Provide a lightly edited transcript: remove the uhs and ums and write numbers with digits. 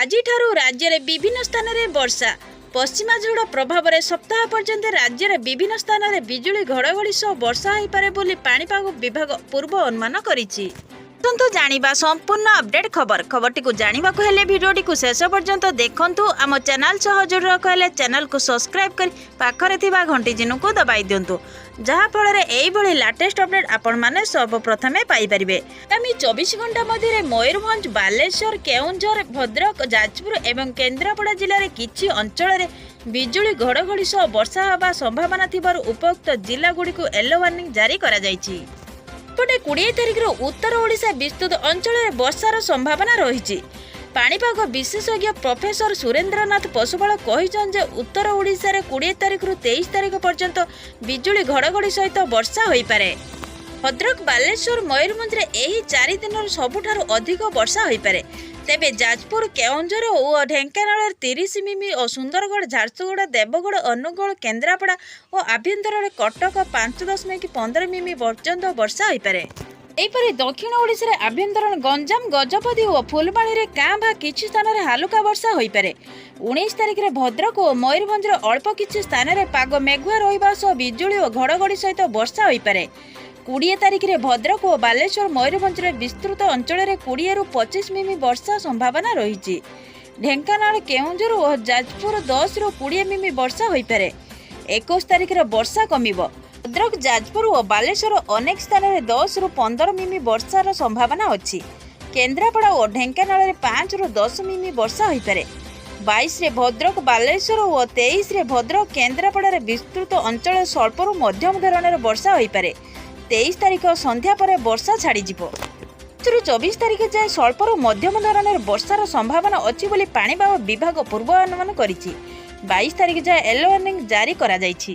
ଆଜିଠାରୁ ରାଜ୍ୟରେ ବିଭିନ୍ନ ସ୍ଥାନରେ ବର୍ଷା। ପଶ୍ଚିମା ଝଡ଼ ପ୍ରଭାବରେ ସପ୍ତାହ ପର୍ଯ୍ୟନ୍ତ ରାଜ୍ୟରେ ବିଭିନ୍ନ ସ୍ଥାନରେ ବିଜୁଳି ଘଡ଼ଘଡ଼ି ସହ ବର୍ଷା ହୋଇପାରେ ବୋଲି ପାଣିପାଗ ବିଭାଗ ପୂର୍ବ ଅନୁମାନ କରିଛି। ଆସନ୍ତୁ ଜାଣିବା ସମ୍ପୂର୍ଣ୍ଣ ଅପଡେଟ୍ ଖବରଟିକୁ ଜାଣିବାକୁ ହେଲେ ଭିଡ଼ିଓଟିକୁ ଶେଷ ପର୍ଯ୍ୟନ୍ତ ଦେଖନ୍ତୁ। ଆମ ଚ୍ୟାନେଲ ସହ ଯୋଡ଼ିବାକୁ ହେଲେ ଚ୍ୟାନେଲକୁ ସବସ୍କ୍ରାଇବ୍ କରି ପାଖରେ ଥିବା ଘଣ୍ଟି ଚିହ୍ନକୁ ଦବାଇ ଦିଅନ୍ତୁ, ଯାହାଫଳରେ ଏଇଭଳି ଲାଟେଷ୍ଟ ଅପଡେଟ୍ ଆପଣମାନେ ସର୍ବପ୍ରଥମେ ପାଇପାରିବେ। ଆଗାମୀ 24 ଘଣ୍ଟା ମଧ୍ୟରେ ମୟୂରଭଞ୍ଜ, ବାଲେଶ୍ୱର, କେଉଁଝର, ଭଦ୍ରକ, ଯାଜପୁର ଏବଂ କେନ୍ଦ୍ରାପଡ଼ା ଜିଲ୍ଲାରେ କିଛି ଅଞ୍ଚଳରେ ବିଜୁଳି ଘଡ଼ଘଡ଼ି ସହ ବର୍ଷା ହେବା ସମ୍ଭାବନା ଥିବାରୁ ଉପରୋକ୍ତ ଜିଲ୍ଲାଗୁଡ଼ିକୁ ୟେଲୋ ୱାର୍ଣ୍ଣିଂ ଜାରି କରାଯାଇଛି। ଏପଟେ 20 ତାରିଖରୁ ଉତ୍ତର ଓଡ଼ିଶା ବିସ୍ତୃତ ଅଞ୍ଚଳରେ ବର୍ଷାର ସମ୍ଭାବନା ରହିଛି। ପାଣିପାଗ ବିଶେଷଜ୍ଞ ପ୍ରଫେସର ସୁରେନ୍ଦ୍ରନାଥ ପଶୁପାଳ କହିଛନ୍ତି ଯେ ଉତ୍ତର ଓଡ଼ିଶାରେ 20 ତାରିଖରୁ 23 ତାରିଖ ପର୍ଯ୍ୟନ୍ତ ବିଜୁଳି ଘଡ଼ଘଡ଼ି ସହିତ ବର୍ଷା ହୋଇପାରେ। ଭଦ୍ରକ, ବାଲେଶ୍ୱର, ମୟୂରଭଞ୍ଜରେ ଏହି 4 ଦିନରୁ ସବୁଠାରୁ ଅଧିକ ବର୍ଷା ହୋଇପାରେ। ତେବେ ଯାଜପୁର, କେଉଁଝର ଓ ଢେଙ୍କାନାଳରେ 30 ମିମି ଓ ସୁନ୍ଦରଗଡ଼, ଝାରସୁଗୁଡ଼ା, ଦେବଗଡ଼, ଅନୁଗୁଳ, କେନ୍ଦ୍ରାପଡ଼ା ଓ ଆଭ୍ୟନ୍ତରରେ କଟକ 5.15 ମିମି ପର୍ଯ୍ୟନ୍ତ ବର୍ଷା ହୋଇପାରେ। ଏହିପରି ଦକ୍ଷିଣ ଓଡ଼ିଶାରେ ଆଭ୍ୟନ୍ତରୀଣ ଗଞ୍ଜାମ, ଗଜପତି ଓ ଫୁଲବାଣୀରେ କାଁ ଭାଁ କିଛି ସ୍ଥାନରେ ହାଲୁକା ବର୍ଷା ହୋଇପାରେ। 19 ତାରିଖରେ ଭଦ୍ରକ ଓ ମୟୂରଭଞ୍ଜର ଅଳ୍ପ କିଛି ସ୍ଥାନରେ ପାଗ ମେଘୁଆ ରହିବା ସହ ବିଜୁଳି ଓ ଘଡ଼ଘଡ଼ି ସହିତ ବର୍ଷା ହୋଇପାରେ। 20 ତାରିଖରେ ଭଦ୍ରକ ଓ ବାଲେଶ୍ୱର, ମୟୂରଭଞ୍ଜର ବିସ୍ତୃତ ଅଞ୍ଚଳରେ 20ରୁ 25 ମିମି ବର୍ଷା ସମ୍ଭାବନା ରହିଛି। ଢେଙ୍କାନାଳ, କେଉଁଝର ଓ ଯାଜପୁର 10ରୁ 20 ମିମି ବର୍ଷା ହୋଇପାରେ। 21 ତାରିଖରେ ବର୍ଷା କମିବ। ଭଦ୍ରକ, ଯାଜପୁର ଓ ବାଲେଶ୍ୱର ଅନେକ ସ୍ଥାନରେ 10ରୁ 15 ମିମି ବର୍ଷାର ସମ୍ଭାବନା ଅଛି। କେନ୍ଦ୍ରାପଡ଼ା ଓ ଢେଙ୍କାନାଳରେ 5ରୁ 10 ମିମି ବର୍ଷା ହୋଇପାରେ। 22ରେ ଭଦ୍ରକ, ବାଲେଶ୍ୱର ଓ 23ରେ ଭଦ୍ରକ, କେନ୍ଦ୍ରାପଡ଼ାରେ ବିସ୍ତୃତ ଅଞ୍ଚଳରେ ସ୍ୱଳ୍ପରୁ ମଧ୍ୟମ ଧରଣର ବର୍ଷା ହୋଇପାରେ। 23 ତାରିଖ ସନ୍ଧ୍ୟା ପରେ ବର୍ଷା ଛାଡ଼ିଯିବ। 24 ତାରିଖ ଯାଏଁ ସ୍ୱଳ୍ପରୁ ମଧ୍ୟମ ଧରଣର ବର୍ଷାର ସମ୍ଭାବନା ଅଛି ବୋଲି ପାଣିପାଗ ବିଭାଗ ପୂର୍ବ ଅନୁମାନ କରିଛି। 22 ତାରିଖ ଯାଏଁ ୟେଲୋ ୱାର୍ଣ୍ଣିଂ ଜାରି କରାଯାଇଛି।